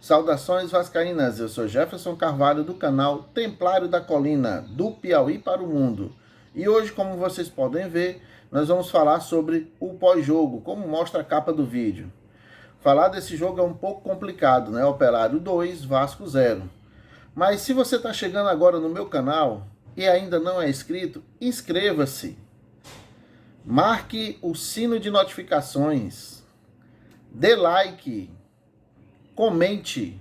Saudações vascaínas, eu sou Jefferson Carvalho do canal Templário da Colina, do Piauí para o Mundo. E hoje, como vocês podem ver, nós vamos falar sobre o pós-jogo, como mostra a capa do vídeo. Falar desse jogo é um pouco complicado, né? Operário 2, Vasco 0. Mas se você está chegando agora no meu canal e ainda não é inscrito, inscreva-se. Marque o sino de notificações, dê like, comente,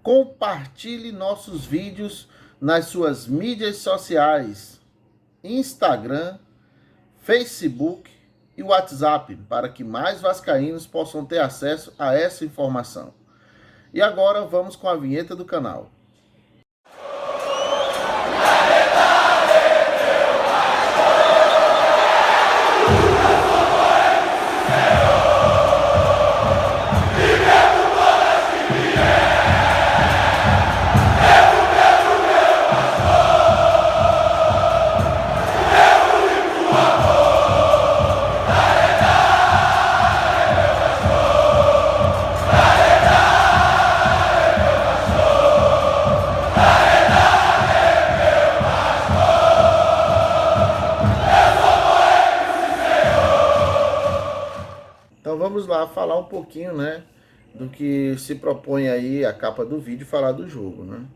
compartilhe nossos vídeos nas suas mídias sociais, Instagram, Facebook e WhatsApp, para que mais vascaínos possam ter acesso a essa informação. E agora vamos com a vinheta do canal. Então vamos lá falar um pouquinho, né, do que se propõe aí a capa do vídeo, falar do jogo, né?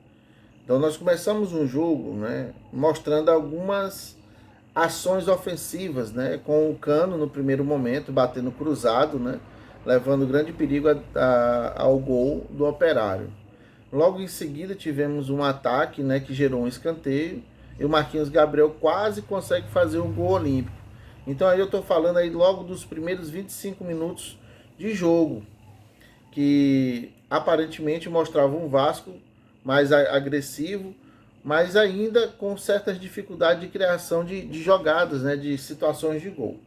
Então nós começamos um jogo, né, mostrando algumas ações ofensivas, né, com o Cano no primeiro momento batendo cruzado, né, levando grande perigo ao gol do Operário. Logo em seguida tivemos um ataque, né, que gerou um escanteio e o Marquinhos Gabriel quase consegue fazer um gol olímpico. Então aí eu estou falando aí logo dos primeiros 25 minutos de jogo, que aparentemente mostrava um Vasco mais agressivo, mas ainda com certas dificuldades de criação de jogadas, né, de situações de gol.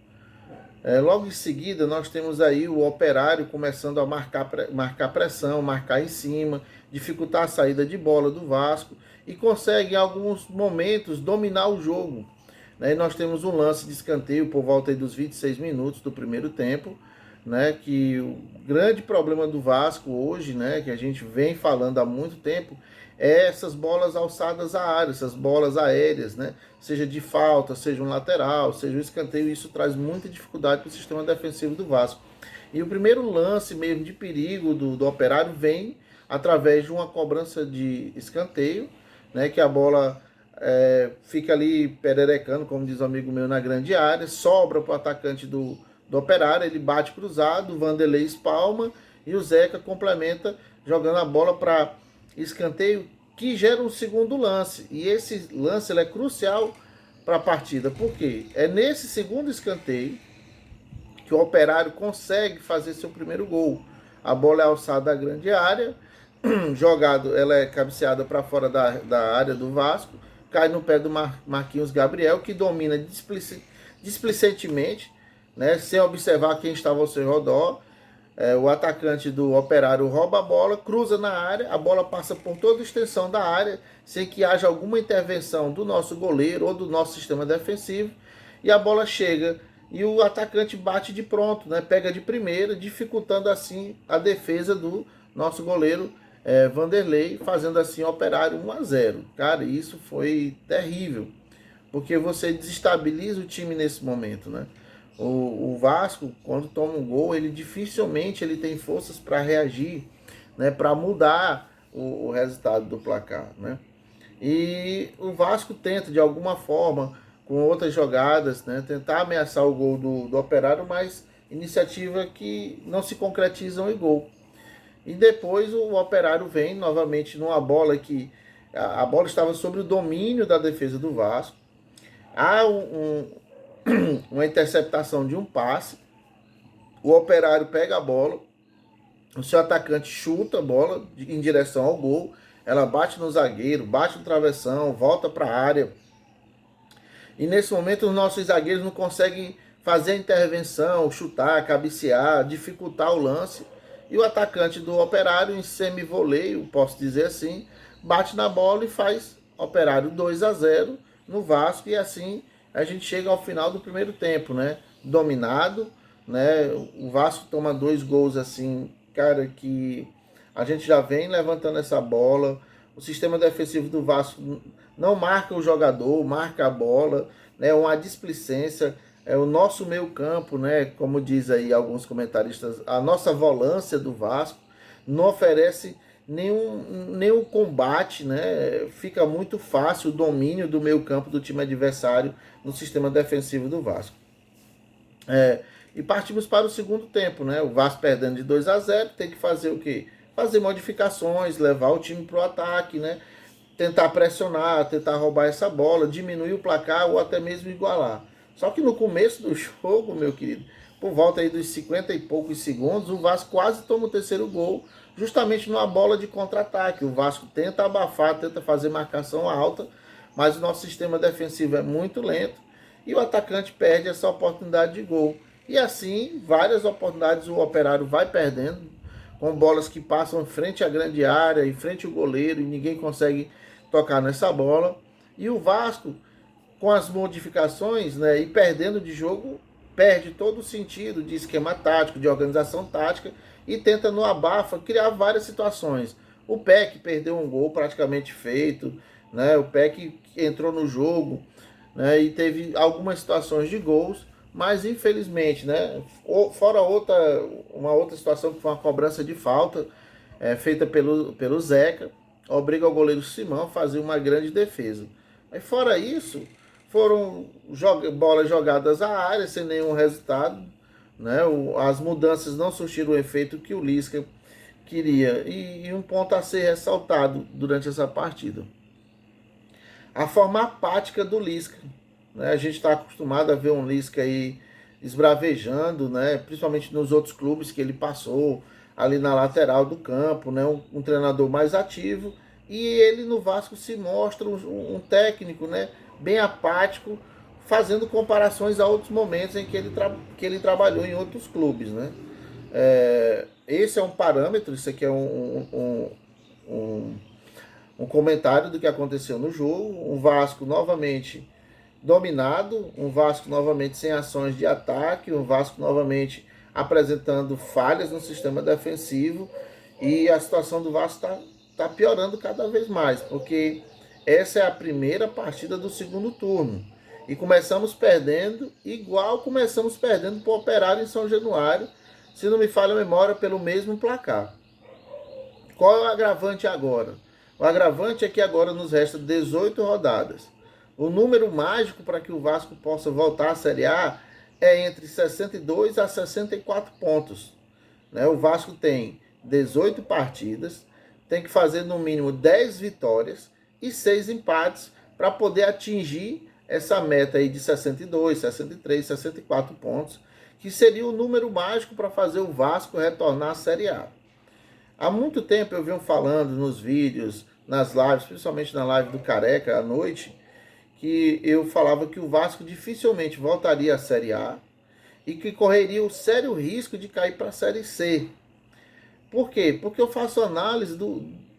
Logo em seguida nós temos aí o Operário começando a marcar pressão, marcar em cima, dificultar a saída de bola do Vasco e consegue em alguns momentos dominar o jogo. E nós temos um lance de escanteio por volta aí dos 26 minutos do primeiro tempo, né, que o grande problema do Vasco hoje, né, que a gente vem falando há muito tempo, é essas bolas alçadas à área, essas bolas aéreas, né, seja de falta, seja um lateral, seja um escanteio, isso traz muita dificuldade para o sistema defensivo do Vasco. E o primeiro lance mesmo de perigo do Operário vem através de uma cobrança de escanteio, né, que a bola fica ali pererecando, como diz um amigo meu, na grande área, sobra para o atacante do Operário, ele bate cruzado, o Vanderlei espalma e o Zeca complementa jogando a bola para escanteio, que gera um segundo lance. E esse lance ele é crucial para a partida, porque é nesse segundo escanteio que o Operário consegue fazer seu primeiro gol. A bola é alçada da grande área, jogado, ela é cabeceada para fora da área do Vasco, cai no pé do Marquinhos Gabriel, que domina displicentemente, né, sem observar quem estava ao seu redor. O atacante do Operário rouba a bola, cruza na área, a bola passa por toda a extensão da área, sem que haja alguma intervenção do nosso goleiro ou do nosso sistema defensivo, e a bola chega e o atacante bate de pronto, né, pega de primeira, dificultando assim a defesa do nosso goleiro Vanderlei, fazendo assim o Operário 1-0. Cara, isso foi terrível, porque você desestabiliza o time nesse momento, né? O Vasco, quando toma um gol, ele dificilmente ele tem forças para reagir, né, para mudar o resultado do placar, né? E o Vasco tenta, de alguma forma, com outras jogadas, né, tentar ameaçar o gol do Operário, mas iniciativa que não se concretizam em gol. E depois o Operário vem novamente numa bola que a bola estava sobre o domínio da defesa do Vasco. Há uma interceptação de um passe, o Operário pega a bola, o seu atacante chuta a bola em direção ao gol, ela bate no zagueiro, bate no travessão, volta para a área. E nesse momento os nossos zagueiros não conseguem fazer a intervenção, chutar, cabecear, dificultar o lance. E o atacante do Operário, em semi-voleio, posso dizer assim, bate na bola e faz Operário 2-0 no Vasco. E assim a gente chega ao final do primeiro tempo, né? Dominado, né? O Vasco toma 2 gols assim, cara, que A gente já vem levantando essa bola. O sistema defensivo do Vasco não marca o jogador, marca a bola, né? Uma displicência. É o nosso meio-campo, né? Como diz aí alguns comentaristas, a nossa volância do Vasco não oferece nenhum combate, né? Fica muito fácil o domínio do meio-campo do time adversário no sistema defensivo do Vasco. E partimos para o segundo tempo, né? O Vasco perdendo de 2-0, tem que fazer o quê? Fazer modificações, levar o time para o ataque, né? Tentar pressionar, tentar roubar essa bola, diminuir o placar ou até mesmo igualar. Só que no começo do jogo, meu querido, por volta aí dos 50 e poucos segundos, o Vasco quase toma o terceiro gol, justamente numa bola de contra-ataque. O Vasco tenta abafar, tenta fazer marcação alta, mas o nosso sistema defensivo é muito lento e o atacante perde essa oportunidade de gol. E assim, várias oportunidades o Operário vai perdendo, com bolas que passam em frente à grande área, em frente ao goleiro, e ninguém consegue tocar nessa bola. E o Vasco, com as modificações, né, e perdendo de jogo, perde todo o sentido de esquema tático, de organização tática, e tenta no abafa criar várias situações. O PEC perdeu um gol praticamente feito, né, o PEC entrou no jogo, né, e teve algumas situações de gols, mas infelizmente, né, fora uma outra situação que foi uma cobrança de falta feita pelo Zeca, obriga o goleiro Simão a fazer uma grande defesa. Aí fora isso, foram bolas jogadas à área sem nenhum resultado, né? As mudanças não surtiram o efeito que o Lisca queria. E um ponto a ser ressaltado durante essa partida: a forma apática do Lisca, né? A gente está acostumado a ver um Lisca aí esbravejando, né? Principalmente nos outros clubes que ele passou, ali na lateral do campo, né? Um treinador mais ativo. E ele no Vasco se mostra um técnico, né? Bem apático, fazendo comparações a outros momentos em que ele trabalhou em outros clubes, né? Esse é um parâmetro, isso aqui é um comentário do que aconteceu no jogo. Um Vasco novamente dominado, um Vasco novamente sem ações de ataque, um Vasco novamente apresentando falhas no sistema defensivo, e a situação do Vasco tá piorando cada vez mais, porque essa é a primeira partida do segundo turno e começamos perdendo, igual começamos perdendo para o Operário em São Januário, se não me falha a memória, pelo mesmo placar. Qual é o agravante agora? O agravante é que agora nos resta 18 rodadas. O número mágico para que o Vasco possa voltar à Série A é entre 62 a 64 pontos. O Vasco tem 18 partidas, tem que fazer no mínimo 10 vitórias e 6 empates para poder atingir essa meta aí de 62, 63, 64 pontos, que seria o número mágico para fazer o Vasco retornar à Série A. Há muito tempo eu venho falando nos vídeos, nas lives, principalmente na live do Careca à noite, que eu falava que o Vasco dificilmente voltaria à Série A e que correria o sério risco de cair para a Série C. Por quê? Porque eu faço análise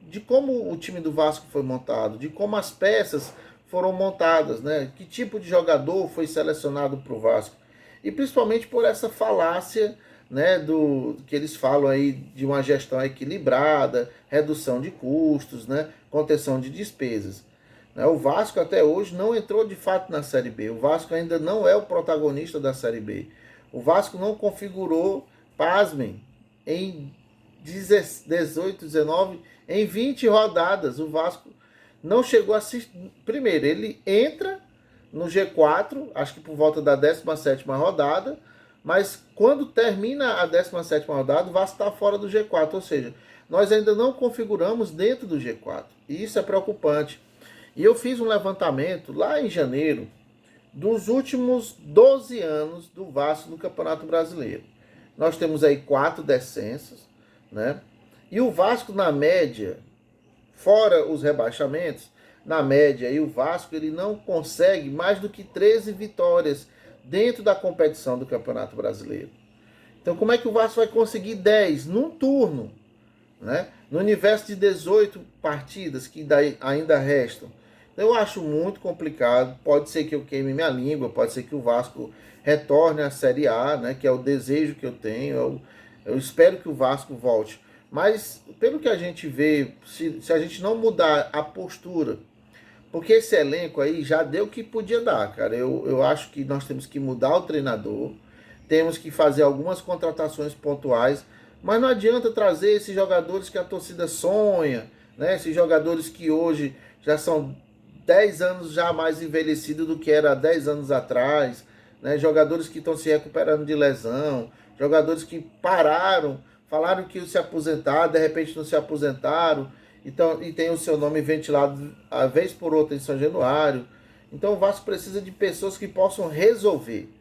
de como o time do Vasco foi montado, de como as peças foram montadas, né? Que tipo de jogador foi selecionado para o Vasco. E principalmente por essa falácia, né, do que eles falam aí de uma gestão equilibrada, redução de custos, né, contenção de despesas. O Vasco até hoje não entrou de fato na Série B. O Vasco ainda não é o protagonista da Série B. O Vasco não configurou, pasmem, em 18, 19, em 20 rodadas. O Vasco não chegou a assistir. Primeiro, ele entra no G4, acho que por volta da 17ª rodada, mas quando termina a 17ª rodada, o Vasco está fora do G4, ou seja, nós ainda não configuramos dentro do G4. E isso é preocupante. E eu fiz um levantamento lá em janeiro dos últimos 12 anos do Vasco no Campeonato Brasileiro. Nós temos aí 4 descensos, né? E o Vasco, na média, fora os rebaixamentos, na média, aí o Vasco ele não consegue mais do que 13 vitórias dentro da competição do Campeonato Brasileiro. Então, como é que o Vasco vai conseguir 10 num turno, né? No universo de 18 partidas que ainda restam? Eu acho muito complicado. Pode ser que eu queime minha língua, pode ser que o Vasco retorne à Série A, né, que é o desejo que eu tenho. Eu espero que o Vasco volte. Mas pelo que a gente vê, se a gente não mudar a postura, porque esse elenco aí já deu o que podia dar, cara. Eu acho que nós temos que mudar o treinador, temos que fazer algumas contratações pontuais, mas não adianta trazer esses jogadores que a torcida sonha, né? Esses jogadores que hoje já são 10 anos já mais envelhecidos do que era 10 anos atrás, né? Jogadores que estão se recuperando de lesão, jogadores que pararam, falaram que iam se aposentar, de repente não se aposentaram, então, e tem o seu nome ventilado a vez por outra em São Januário. Então o Vasco precisa de pessoas que possam resolver,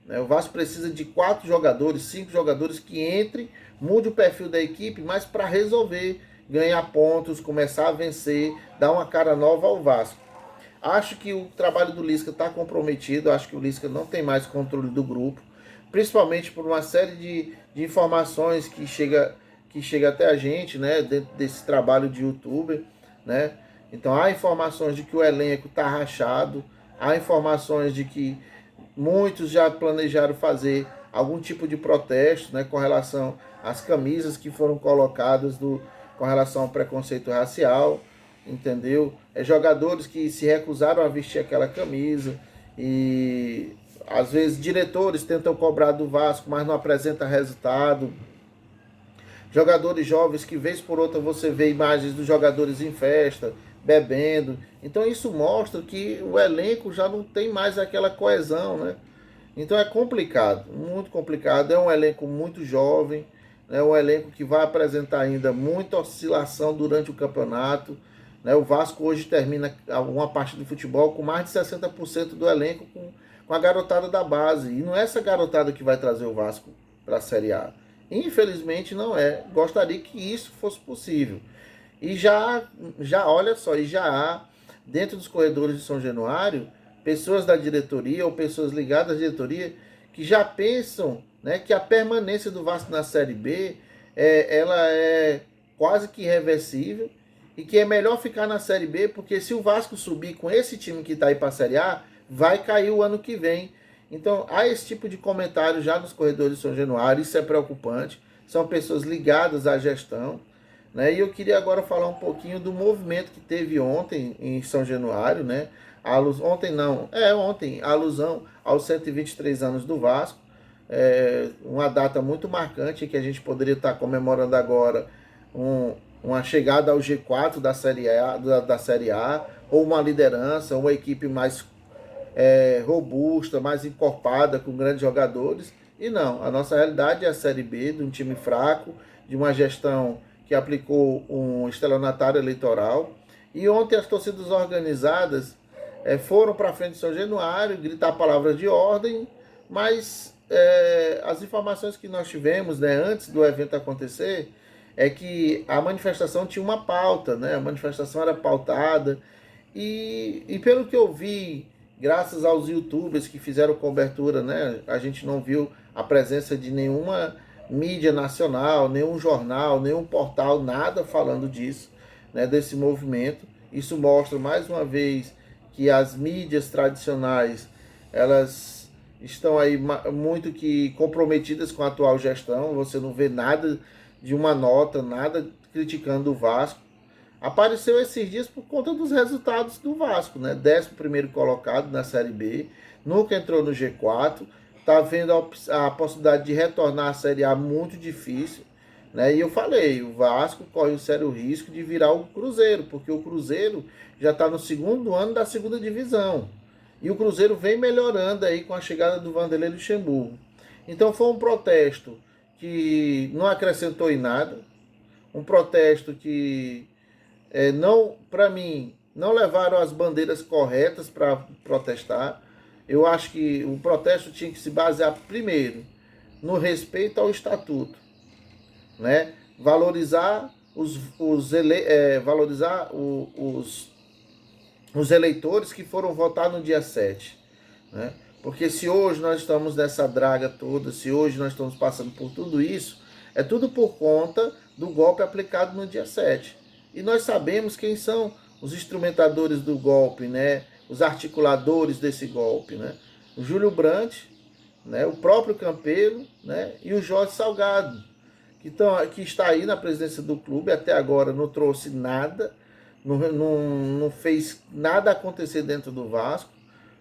né? O Vasco precisa de 4 jogadores, 5 jogadores que entrem, mude o perfil da equipe, mas para resolver, ganhar pontos, começar a vencer, dar uma cara nova ao Vasco. Acho que o trabalho do Lisca está comprometido, acho que o Lisca não tem mais controle do grupo, principalmente por uma série de informações que chega até a gente, né, dentro desse trabalho de youtuber, né? Então há informações de que o elenco está rachado, há informações de que muitos já planejaram fazer algum tipo de protesto, né, com relação às camisas que foram colocadas com relação ao preconceito racial, entendeu? Jogadores que se recusaram a vestir aquela camisa e às vezes diretores tentam cobrar do Vasco, mas não apresenta resultado. Jogadores jovens que vez por outra você vê imagens dos jogadores em festa, bebendo. Então isso mostra que o elenco já não tem mais aquela coesão, né? Então é complicado, muito complicado. É um elenco muito jovem, é um elenco que vai apresentar ainda muita oscilação durante o campeonato, né? O Vasco hoje termina uma parte do futebol com mais de 60% do elenco com a garotada da base. E não é essa garotada que vai trazer o Vasco para a Série A. Infelizmente não é. Gostaria que isso fosse possível. E olha só, e já há, dentro dos corredores de São Januário, pessoas da diretoria ou pessoas ligadas à diretoria que já pensam, né, que a permanência do Vasco na Série B ela é quase que irreversível e que é melhor ficar na Série B, porque se o Vasco subir com esse time que está aí para a Série A, vai cair o ano que vem. Então, há esse tipo de comentário já nos corredores de São Januário, isso é preocupante. São pessoas ligadas à gestão, né? E eu queria agora falar um pouquinho do movimento que teve ontem em São Januário, né? Ontem, a alusão aos 123 anos do Vasco, uma data muito marcante que a gente poderia estar comemorando agora uma chegada ao G4 da Série A, ou uma liderança, uma equipe mais robusta, mais encorpada, com grandes jogadores. E não, a nossa realidade é a Série B, de um time fraco, de uma gestão que aplicou um estelionatário eleitoral. E ontem as torcidas organizadas foram para frente de São Januário gritar palavras de ordem, mas as informações que nós tivemos, né, antes do evento acontecer é que a manifestação tinha uma pauta, né? A manifestação era pautada e pelo que eu vi, graças aos youtubers que fizeram cobertura, né, a gente não viu a presença de nenhuma mídia nacional, nenhum jornal, nenhum portal, nada falando disso, né, desse movimento. Isso mostra mais uma vez que as mídias tradicionais, elas estão aí muito que comprometidas com a atual gestão. Você não vê nada de uma nota, nada criticando o Vasco. Apareceu esses dias por conta dos resultados do Vasco, né? 11º colocado na Série B, nunca entrou no G4, tá vendo a possibilidade de retornar à Série A muito difícil, né? E eu falei, o Vasco corre o sério risco de virar o Cruzeiro, porque o Cruzeiro já está no segundo ano da segunda divisão. E o Cruzeiro vem melhorando aí com a chegada do Vanderlei Luxemburgo. Então foi um protesto que não acrescentou em nada, um protesto que não, para mim, não levaram as bandeiras corretas para protestar. Eu acho que o protesto tinha que se basear primeiro no respeito ao estatuto, né? Valorizar os eleitores que foram votar no dia 7, né? Porque se hoje nós estamos nessa draga toda, se hoje nós estamos passando por tudo isso, é tudo por conta do golpe aplicado no dia 7. E nós sabemos quem são os instrumentadores do golpe, né? Os articuladores desse golpe, né? O Júlio Brandt, né? O próprio Campelo, né? E o Jorge Salgado, que está aí na presidência do clube, até agora não trouxe nada, não fez nada acontecer dentro do Vasco,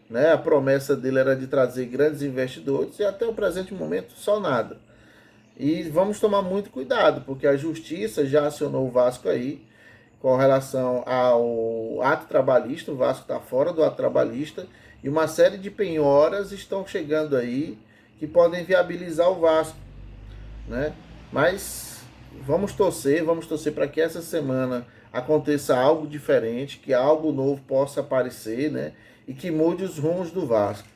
né? A promessa dele era de trazer grandes investidores e até o presente momento só nada. E vamos tomar muito cuidado, porque a justiça já acionou o Vasco aí com relação ao ato trabalhista. O Vasco está fora do ato trabalhista e uma série de penhoras estão chegando aí que podem viabilizar o Vasco, né? Mas vamos torcer para que essa semana aconteça algo diferente, que algo novo possa aparecer, né? E que mude os rumos do Vasco.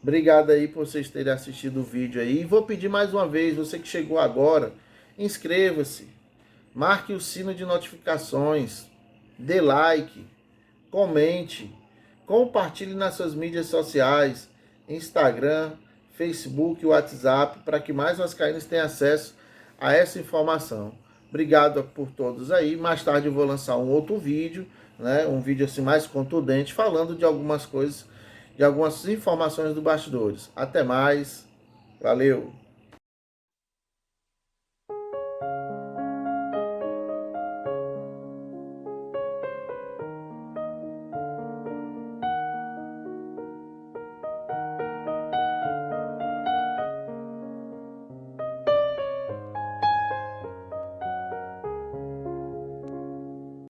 Obrigado aí por vocês terem assistido o vídeo aí. E vou pedir mais uma vez, você que chegou agora, inscreva-se, marque o sino de notificações, dê like, comente, compartilhe nas suas mídias sociais, Instagram, Facebook, WhatsApp, para que mais vascaínos tenham acesso a essa informação. Obrigado por todos aí. Mais tarde eu vou lançar um outro vídeo, né? Um vídeo assim mais contundente, falando de algumas coisas, de algumas informações do bastidores. Até mais. Valeu!